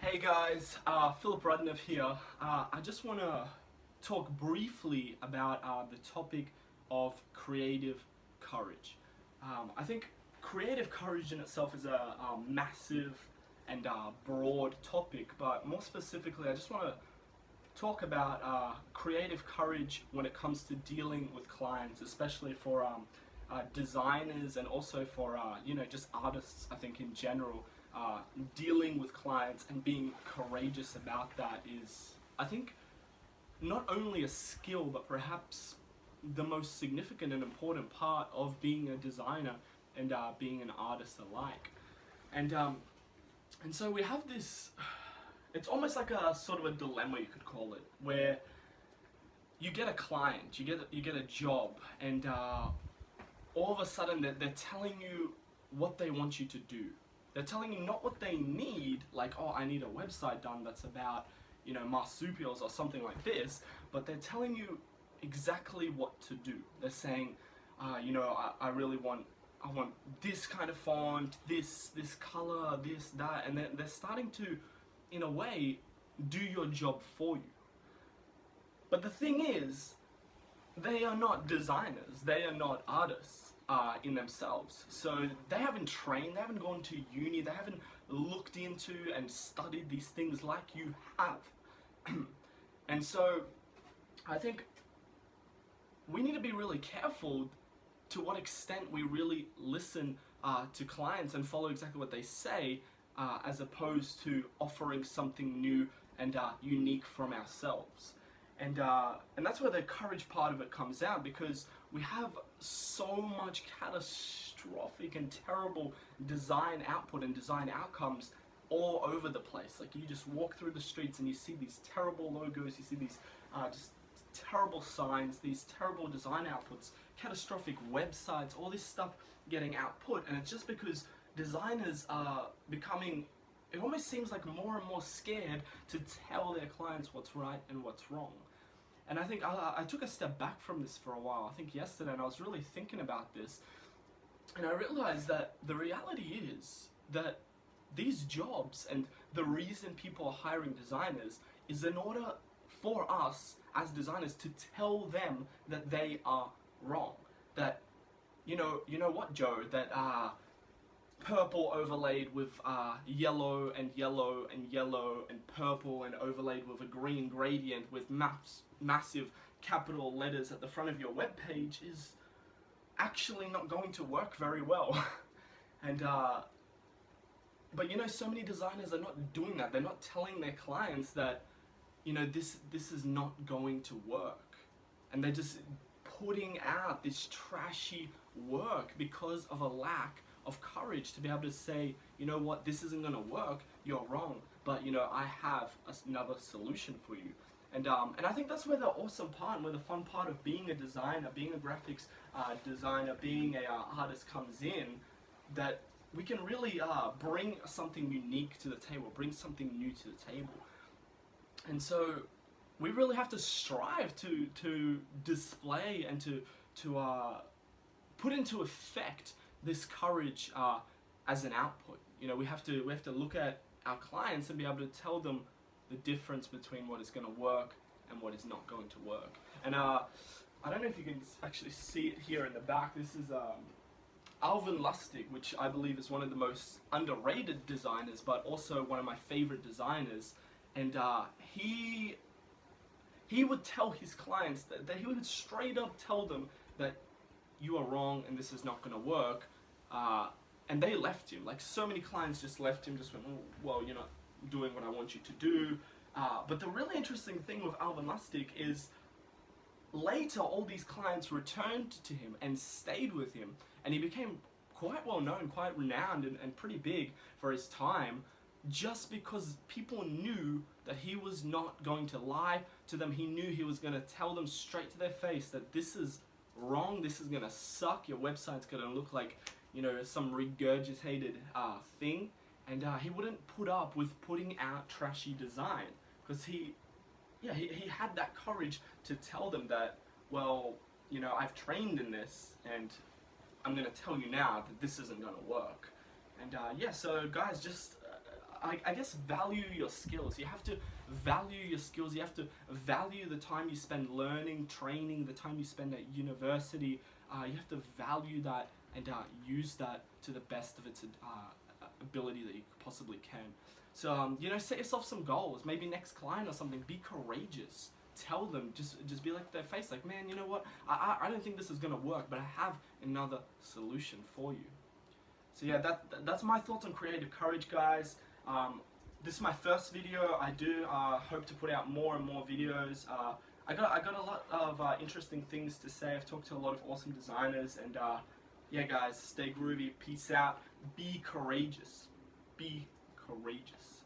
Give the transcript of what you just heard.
Hey guys, Phillip Rudnev here. I just want to talk briefly about the topic of creative courage. I think creative courage in itself is a massive and broad topic, but more specifically, I just want to talk about creative courage when it comes to dealing with clients, especially for designers and also for just artists. I think in general, dealing with clients and being courageous about that is, I think, not only a skill but perhaps the most significant and important part of being a designer and being an artist alike. And so we have this. It's almost like a sort of a dilemma, you could call it, where you get a client, you get a job, and all of a sudden they're telling you what they want you to do. They're telling you not what they need, like, oh, I need a website done that's about, marsupials or something like this, but they're telling you exactly what to do. They're saying, I really want, I want this kind of font, this color, this, that, and they're starting to, in a way, do your job for you. But the thing is, they are not designers, they are not artists in themselves. So they haven't trained, they haven't gone to uni, they haven't looked into and studied these things like you have. And so I think we need to be really careful to what extent we really listen to clients and follow exactly what they say, as opposed to offering something new and unique from ourselves. And that's where the courage part of it comes out, because we have so much catastrophic and terrible design output and design outcomes all over the place. Like, you just walk through the streets and you see these terrible logos, you see these just terrible signs, these terrible design outputs, catastrophic websites, all this stuff getting output. And it's just because designers are becoming, it almost seems like, more and more scared to tell their clients what's right and what's wrong. And I think I took a step back from this for a while, I think yesterday, and I was really thinking about this. And I realized that the reality is that these jobs and the reason people are hiring designers is in order for us as designers to tell them that they are wrong. That, you know what, Joe, that purple overlaid with yellow and yellow and yellow and purple and overlaid with a green gradient with massive capital letters at the front of your web page is actually not going to work very well. And but so many designers are not doing that. They're not telling their clients that this is not going to work, and they're just putting out this trashy work because of a lack of courage to be able to say, you know what, this isn't going to work, you're wrong, but I have another solution for you. And I think that's where the awesome part, where the fun part of being a designer, being a graphics designer, being a artist comes in, that we can really bring something unique to the table, bring something new to the table. And so we really have to strive to display and to put into effect this courage as an output. We have to look at our clients and be able to tell them the difference between what is going to work and what is not going to work. And I don't know if you can actually see it here in the back. This is Alvin Lustig, which I believe is one of the most underrated designers, but also one of my favorite designers. And he would tell his clients that he would straight up tell them that you are wrong and this is not going to work. And they left him. Like, so many clients just left him, just went, oh, well, you're not doing what I want you to do. But the really interesting thing with Alvin Lustig is later all these clients returned to him and stayed with him, and he became quite well known, quite renowned and pretty big for his time, just because people knew that he was not going to lie to them. He knew he was going to tell them straight to their face that this is wrong, this is going to suck, your website's going to look like some regurgitated thing. And he wouldn't put up with putting out trashy design, because he had that courage to tell them that, well, I've trained in this, and I'm going to tell you now that this isn't going to work. And so guys, just I guess value your skills. You have to value your skills. You have to value the time you spend learning, training, the time you spend at university. You have to value that and use that to the best of its ability that you possibly can. So you know, set yourself some goals. Maybe next client or something. Be courageous. Tell them, just be like their face, like, man, you know what? I don't think this is gonna work, but I have another solution for you. So yeah, that's my thoughts on creative courage, guys. This is my first video. I do hope to put out more and more videos. I got a lot of interesting things to say. I've talked to a lot of awesome designers, and yeah, guys, stay groovy. Peace out. Be courageous. Be courageous.